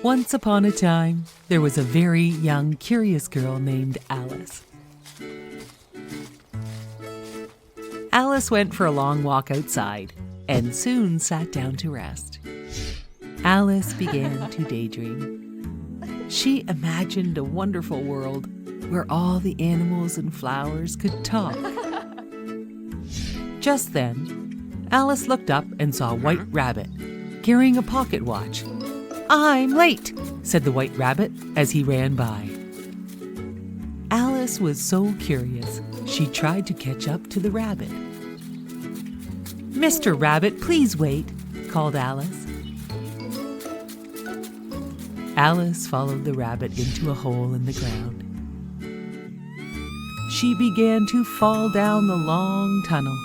Once upon a time, there was a very young, curious girl named Alice. Alice went for a long walk outside and soon sat down to rest. Alice began to daydream. She imagined a wonderful world where all the animals and flowers could talk. Just then, Alice looked up and saw a white rabbit carrying a pocket watch. "I'm late," said the white rabbit as he ran by. Alice was so curious, she tried to catch up to the rabbit. "Mr. Rabbit, please wait," called Alice. Alice followed the rabbit into a hole in the ground. She began to fall down the long tunnel,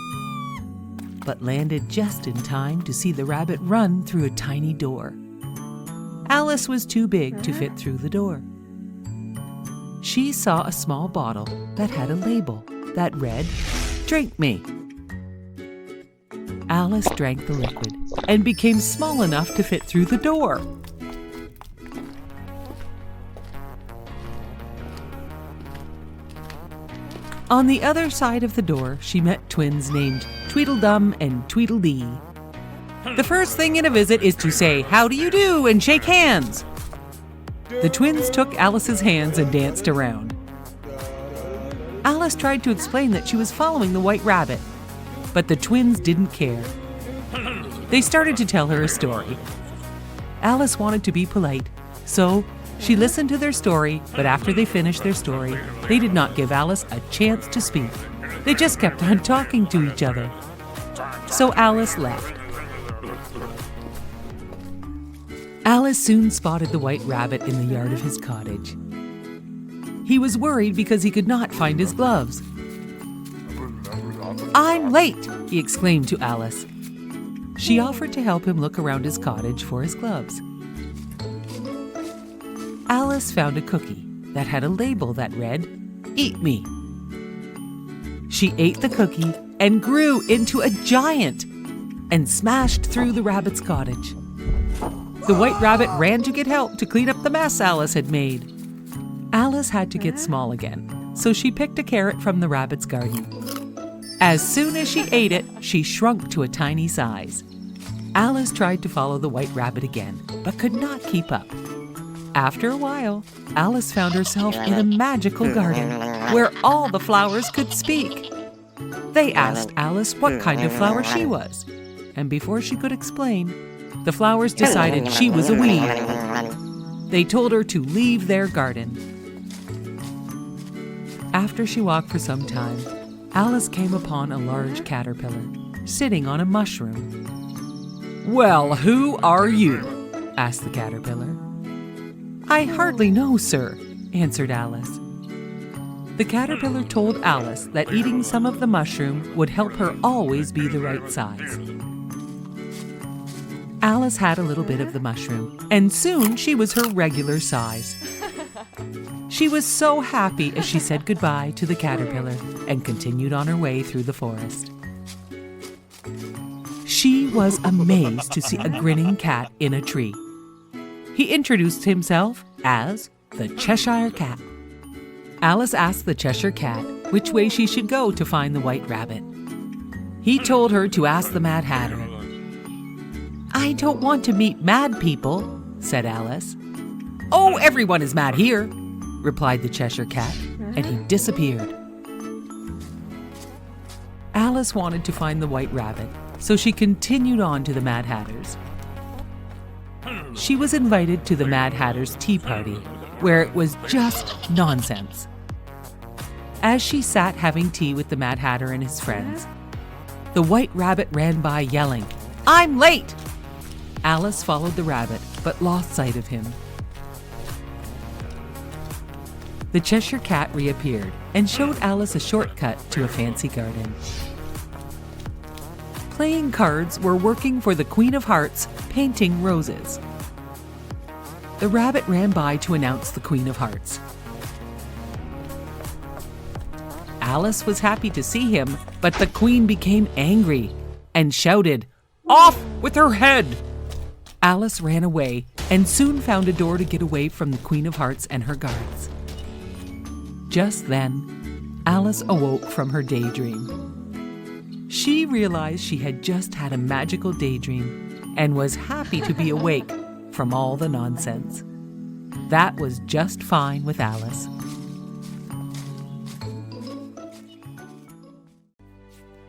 but landed just in time to see the rabbit run through a tiny door. Alice was too big to fit through the door. She saw a small bottle that had a label that read, "Drink me." Alice drank the liquid and became small enough to fit through the door. On the other side of the door, she met twins named Tweedledum and Tweedledee. The first thing in a visit is to say, "How do you do?" and shake hands. The twins took Alice's hands and danced around. Alice tried to explain that she was following the white rabbit, but the twins didn't care. They started to tell her a story. Alice wanted to be polite, so she listened to their story, but after they finished their story, they did not give Alice a chance to speak. They just kept on talking to each other. So Alice left. Alice soon spotted the white rabbit in the yard of his cottage. He was worried because he could not find his gloves. "I'm late," he exclaimed to Alice. She offered to help him look around his cottage for his gloves. Alice found a cookie that had a label that read, "Eat me." She ate the cookie and grew into a giant and smashed through the rabbit's cottage. The white rabbit ran to get help to clean up the mess Alice had made. Alice had to get small again, so she picked a carrot from the rabbit's garden. As soon as she ate it, she shrunk to a tiny size. Alice tried to follow the white rabbit again, but could not keep up. After a while, Alice found herself in a magical garden where all the flowers could speak. They asked Alice what kind of flower she was, and before she could explain, the flowers decided she was a weed. They told her to leave their garden. After she walked for some time, Alice came upon a large caterpillar sitting on a mushroom. "Well, who are you?" asked the caterpillar. "I hardly know, sir," answered Alice. The caterpillar told Alice that eating some of the mushroom would help her always be the right size. Alice had a little bit of the mushroom, and soon she was her regular size. She was so happy as she said goodbye to the caterpillar and continued on her way through the forest. She was amazed to see a grinning cat in a tree. He introduced himself as the Cheshire Cat. Alice asked the Cheshire Cat which way she should go to find the white rabbit. He told her to ask the Mad Hatter. "I don't want to meet mad people," said Alice. "Oh, everyone is mad here," replied the Cheshire Cat, and he disappeared. Alice wanted to find the white rabbit, so she continued on to the Mad Hatter's. She was invited to the Mad Hatter's tea party, where it was just nonsense. As she sat having tea with the Mad Hatter and his friends, the white rabbit ran by yelling, "I'm late!" Alice followed the rabbit, but lost sight of him. The Cheshire Cat reappeared and showed Alice a shortcut to a fancy garden. Playing cards were working for the Queen of Hearts, painting roses. The rabbit ran by to announce the Queen of Hearts. Alice was happy to see him, but the Queen became angry and shouted, "Off with her head!" Alice ran away and soon found a door to get away from the Queen of Hearts and her guards. Just then, Alice awoke from her daydream. She realized she had just had a magical daydream and was happy to be awake from all the nonsense. That was just fine with Alice.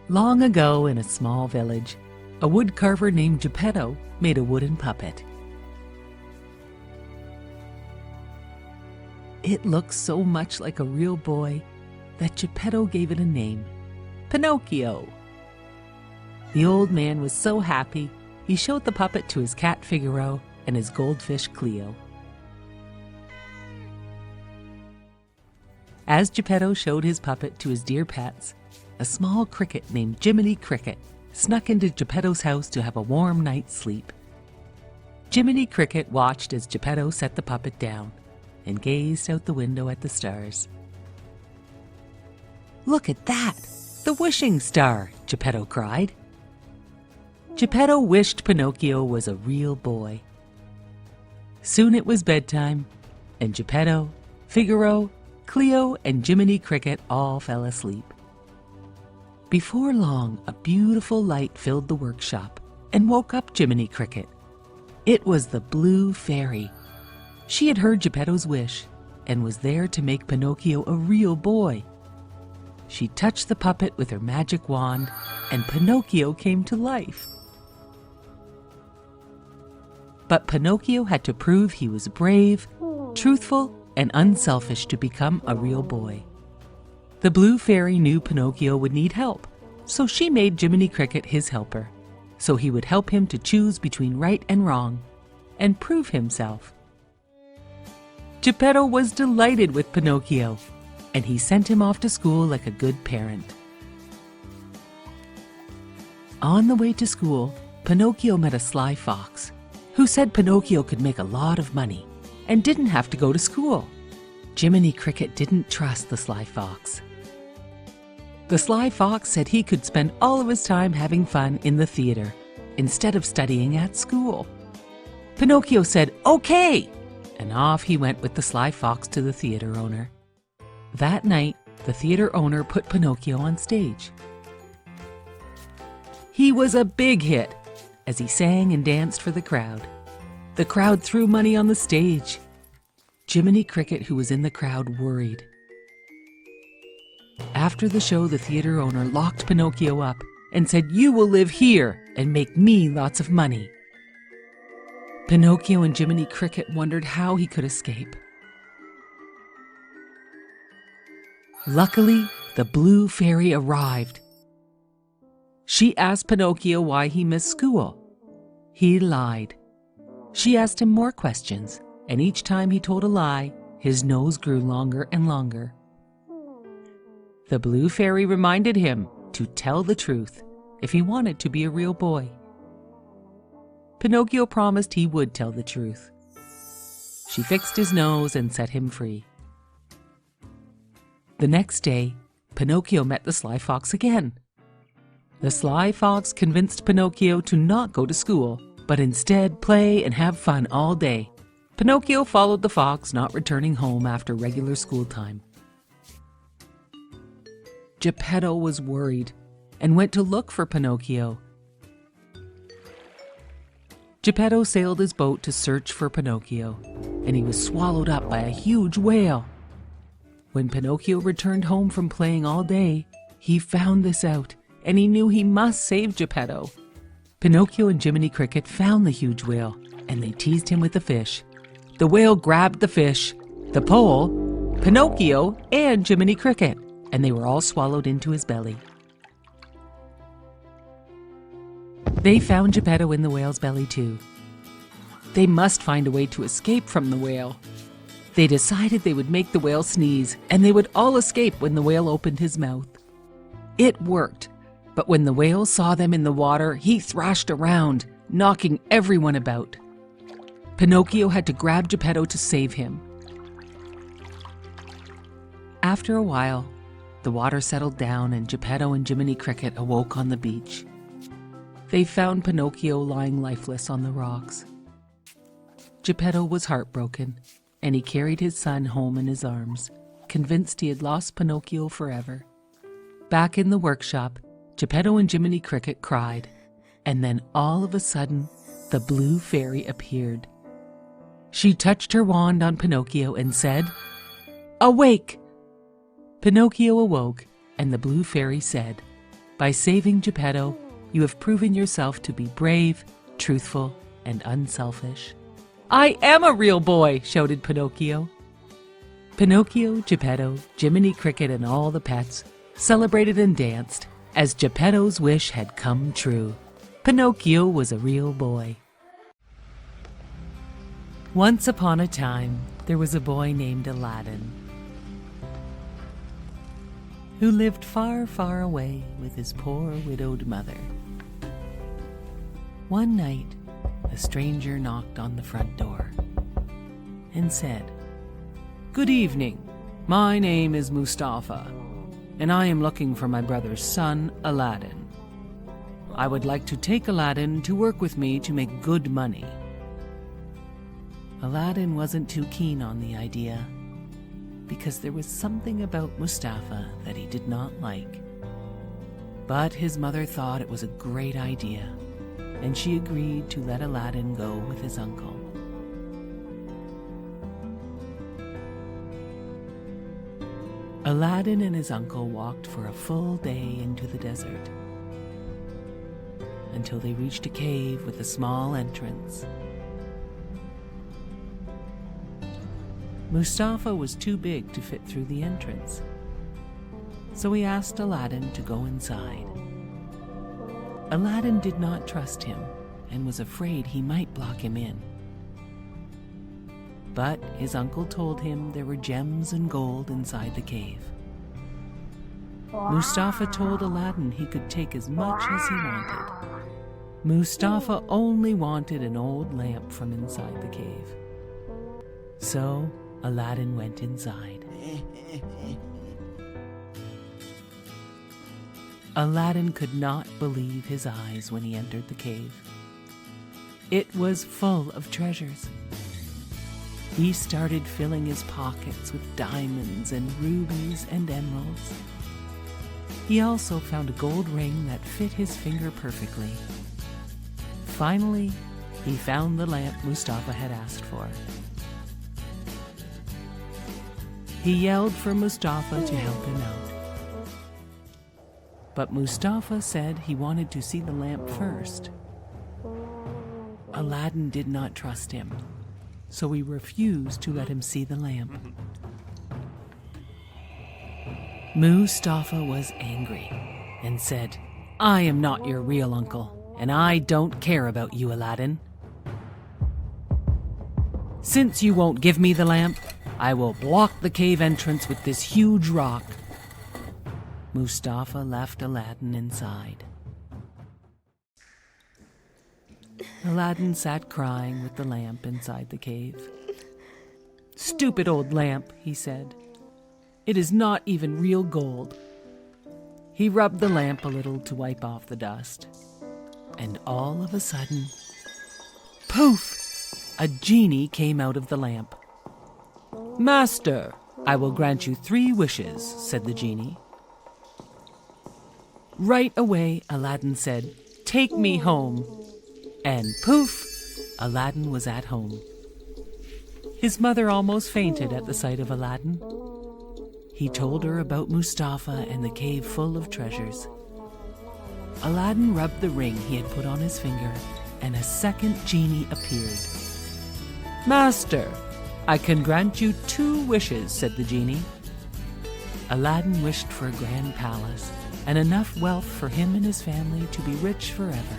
Long ago in a small village, a woodcarver named Geppetto made a wooden puppet. It looked so much like a real boy that Geppetto gave it a name, Pinocchio. The old man was so happy, he showed the puppet to his cat Figaro and his goldfish Cleo. As Geppetto showed his puppet to his dear pets, a small cricket named Jiminy Cricket snuck into Geppetto's house to have a warm night's sleep. Jiminy Cricket watched as Geppetto set the puppet down and gazed out the window at the stars. "Look at that! The wishing star!" Geppetto cried. Geppetto wished Pinocchio was a real boy. Soon it was bedtime, and Geppetto, Figaro, Cleo, and Jiminy Cricket all fell asleep. Before long, a beautiful light filled the workshop and woke up Jiminy Cricket. It was the Blue Fairy. She had heard Geppetto's wish and was there to make Pinocchio a real boy. She touched the puppet with her magic wand, and Pinocchio came to life. But Pinocchio had to prove he was brave, truthful, and unselfish to become a real boy. The Blue Fairy knew Pinocchio would need help, so she made Jiminy Cricket his helper, so he would help him to choose between right and wrong, and prove himself. Geppetto was delighted with Pinocchio, and he sent him off to school like a good parent. On the way to school, Pinocchio met a sly fox, who said Pinocchio could make a lot of money, and didn't have to go to school. Jiminy Cricket didn't trust the sly fox. The sly fox said he could spend all of his time having fun in the theater, instead of studying at school. Pinocchio said, "Okay!" and off he went with the sly fox to the theater owner. That night, the theater owner put Pinocchio on stage. He was a big hit, as he sang and danced for the crowd. The crowd threw money on the stage. Jiminy Cricket, who was in the crowd, worried. After the show, the theater owner locked Pinocchio up and said, "You will live here and make me lots of money." Pinocchio and Jiminy Cricket wondered how he could escape. Luckily, the Blue Fairy arrived. She asked Pinocchio why he missed school. He lied. She asked him more questions, and each time he told a lie, his nose grew longer and longer. The Blue Fairy reminded him to tell the truth if he wanted to be a real boy. Pinocchio promised he would tell the truth. She fixed his nose and set him free. The next day, Pinocchio met the sly fox again. The sly fox convinced Pinocchio to not go to school, but instead play and have fun all day. Pinocchio followed the fox, not returning home after regular school time. Geppetto was worried and went to look for Pinocchio. Geppetto sailed his boat to search for Pinocchio, and he was swallowed up by a huge whale. When Pinocchio returned home from playing all day, he found this out, and he knew he must save Geppetto. Pinocchio and Jiminy Cricket found the huge whale, and they teased him with the fish. The whale grabbed the fish, the pole, Pinocchio, and Jiminy Cricket, and they were all swallowed into his belly. They found Geppetto in the whale's belly too. They must find a way to escape from the whale. They decided they would make the whale sneeze, and they would all escape when the whale opened his mouth. It worked, but when the whale saw them in the water, he thrashed around, knocking everyone about. Pinocchio had to grab Geppetto to save him. After a while, the water settled down and Geppetto and Jiminy Cricket awoke on the beach. They found Pinocchio lying lifeless on the rocks. Geppetto was heartbroken, and he carried his son home in his arms, convinced he had lost Pinocchio forever. Back in the workshop, Geppetto and Jiminy Cricket cried, and then all of a sudden, the blue fairy appeared. She touched her wand on Pinocchio and said, "Awake!" Pinocchio awoke, and the blue fairy said, "By saving Geppetto, you have proven yourself to be brave, truthful, and unselfish." "I am a real boy!" shouted Pinocchio. Pinocchio, Geppetto, Jiminy Cricket, and all the pets celebrated and danced as Geppetto's wish had come true. Pinocchio was a real boy. Once upon a time, there was a boy named Aladdin who lived far, far away with his poor widowed mother. One night, a stranger knocked on the front door and said, "Good evening. My name is Mustafa, and I am looking for my brother's son, Aladdin. I would like to take Aladdin to work with me to make good money." Aladdin wasn't too keen on the idea because there was something about Mustafa that he did not like. But his mother thought it was a great idea, and she agreed to let Aladdin go with his uncle. Aladdin and his uncle walked for a full day into the desert until they reached a cave with a small entrance. Mustafa was too big to fit through the entrance, so he asked Aladdin to go inside. Aladdin did not trust him and was afraid he might block him in. But his uncle told him there were gems and gold inside the cave. Mustafa told Aladdin he could take as much as he wanted. Mustafa only wanted an old lamp from inside the cave. So Aladdin went inside. Aladdin could not believe his eyes when he entered the cave. It was full of treasures. He started filling his pockets with diamonds and rubies and emeralds. He also found a gold ring that fit his finger perfectly. Finally, he found the lamp Mustafa had asked for. He yelled for Mustafa to help him out. But Mustafa said he wanted to see the lamp first. Aladdin did not trust him, so he refused to let him see the lamp. Mustafa was angry and said, "I am not your real uncle, and I don't care about you, Aladdin. Since you won't give me the lamp, I will block the cave entrance with this huge rock." Mustafa left Aladdin inside. Aladdin sat crying with the lamp inside the cave. "Stupid old lamp," he said. "It is not even real gold." He rubbed the lamp a little to wipe off the dust. And all of a sudden, poof! A genie came out of the lamp. "Master, I will grant you 3 wishes," said the genie. Right away, Aladdin said, "Take me home." And poof, Aladdin was at home. His mother almost fainted at the sight of Aladdin. He told her about Mustafa and the cave full of treasures. Aladdin rubbed the ring he had put on his finger, and a second genie appeared. "Master, I can grant you 2 wishes," said the genie. Aladdin wished for a grand palace and enough wealth for him and his family to be rich forever.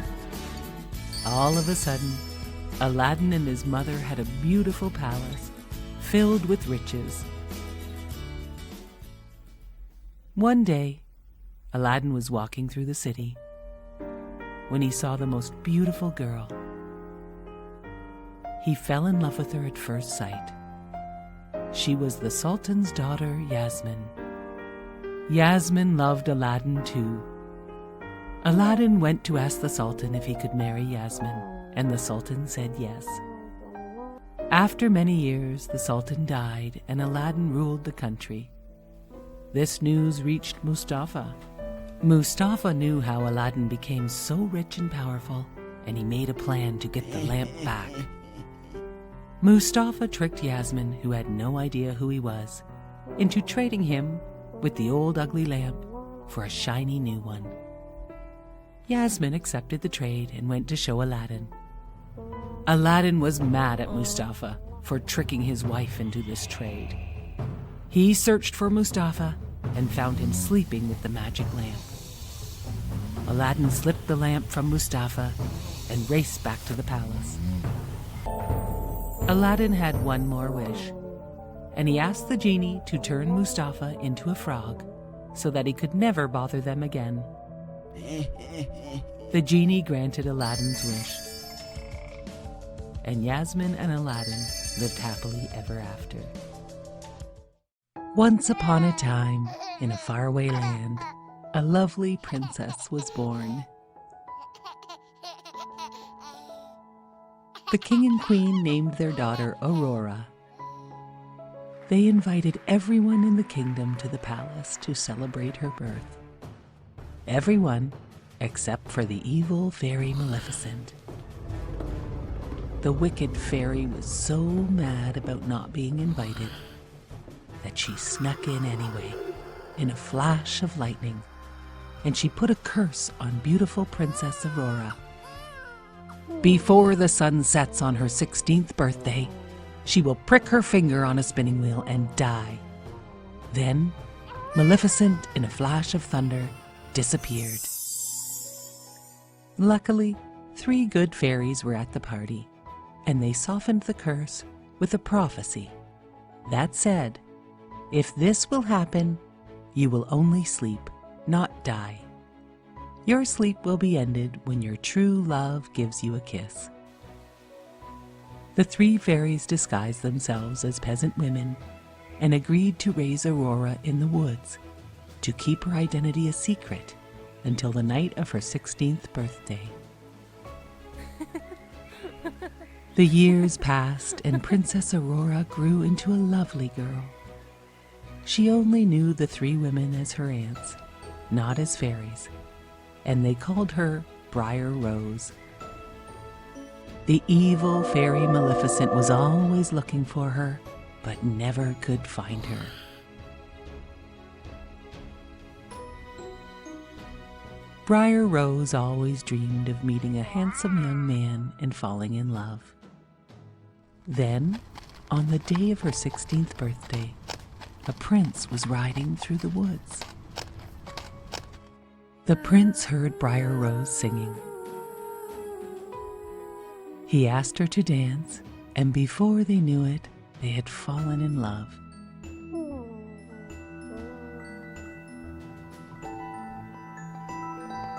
All of a sudden, Aladdin and his mother had a beautiful palace filled with riches. One day, Aladdin was walking through the city when he saw the most beautiful girl. He fell in love with her at first sight. She was the Sultan's daughter, Yasmin. Yasmin loved Aladdin too. Aladdin went to ask the Sultan if he could marry Yasmin, and the Sultan said yes. After many years, the Sultan died and Aladdin ruled the country. This news reached Mustafa. Mustafa knew how Aladdin became so rich and powerful, and he made a plan to get the lamp back. Mustafa tricked Yasmin, who had no idea who he was, into trading him with the old ugly lamp for a shiny new one. Yasmin accepted the trade and went to show Aladdin. Aladdin was mad at Mustafa for tricking his wife into this trade. He searched for Mustafa and found him sleeping with the magic lamp. Aladdin slipped the lamp from Mustafa and raced back to the palace. Aladdin had one more wish, and he asked the genie to turn Mustafa into a frog so that he could never bother them again. The genie granted Aladdin's wish, and Yasmin and Aladdin lived happily ever after. Once upon a time, in a faraway land, a lovely princess was born. The king and queen named their daughter Aurora. They invited everyone in the kingdom to the palace to celebrate her birth. Everyone except for the evil fairy Maleficent. The wicked fairy was so mad about not being invited that she snuck in anyway, in a flash of lightning, and she put a curse on beautiful Princess Aurora. Before the sun sets on her 16th birthday, she will prick her finger on a spinning wheel and die. Then, Maleficent, in a flash of thunder, disappeared. Luckily, 3 good fairies were at the party, and they softened the curse with a prophecy that said, "If this will happen, you will only sleep, not die. Your sleep will be ended when your true love gives you a kiss." The 3 fairies disguised themselves as peasant women and agreed to raise Aurora in the woods to keep her identity a secret until the night of her 16th birthday. The years passed and Princess Aurora grew into a lovely girl. She only knew the 3 women as her aunts, not as fairies, and they called her Briar Rose. The evil fairy Maleficent was always looking for her, but never could find her. Briar Rose always dreamed of meeting a handsome young man and falling in love. Then, on the day of her 16th birthday, a prince was riding through the woods. The prince heard Briar Rose singing. He asked her to dance, and before they knew it, they had fallen in love.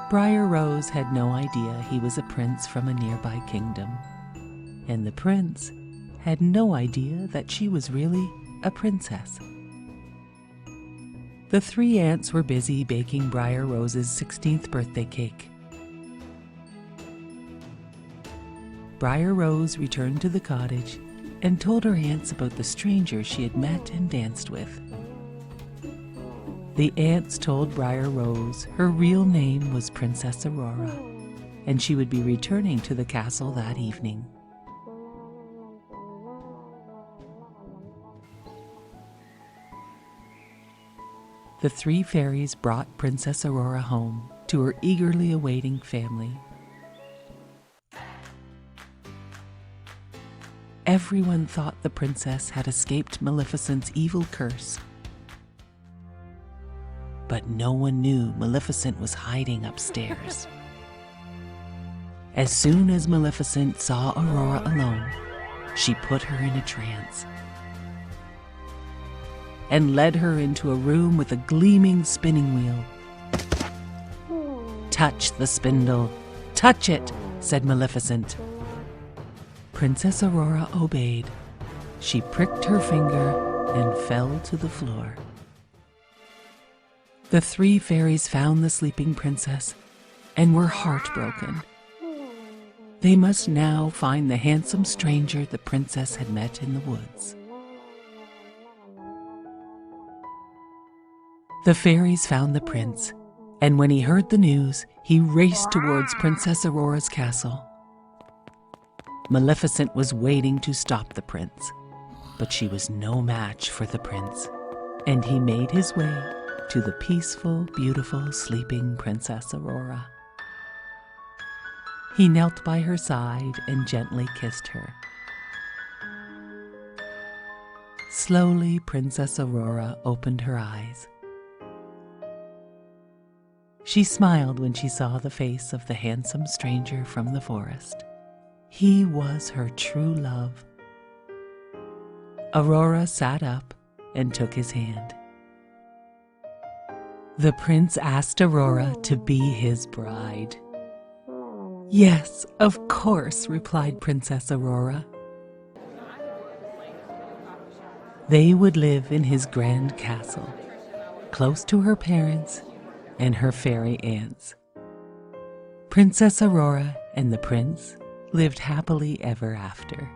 Briar Rose had no idea he was a prince from a nearby kingdom, and the prince had no idea that she was really a princess. The 3 aunts were busy baking Briar Rose's 16th birthday cake. Briar Rose returned to the cottage and told her aunts about the stranger she had met and danced with. The aunts told Briar Rose her real name was Princess Aurora, and she would be returning to the castle that evening. The 3 fairies brought Princess Aurora home to her eagerly awaiting family. Everyone thought the princess had escaped Maleficent's evil curse. But no one knew Maleficent was hiding upstairs. As soon as Maleficent saw Aurora alone, she put her in a trance and led her into a room with a gleaming spinning wheel. "Touch the spindle, touch it," said Maleficent. Princess Aurora obeyed. She pricked her finger and fell to the floor. The 3 fairies found the sleeping princess and were heartbroken. They must now find the handsome stranger the princess had met in the woods. The fairies found the prince, and when he heard the news, he raced towards Princess Aurora's castle. Maleficent was waiting to stop the prince, but she was no match for the prince, and he made his way to the peaceful, beautiful, sleeping Princess Aurora. He knelt by her side and gently kissed her. Slowly, Princess Aurora opened her eyes. She smiled when she saw the face of the handsome stranger from the forest. He was her true love. Aurora sat up and took his hand. The prince asked Aurora to be his bride. "Yes, of course," replied Princess Aurora. They would live in his grand castle, close to her parents and her fairy aunts. Princess Aurora and the prince lived happily ever after.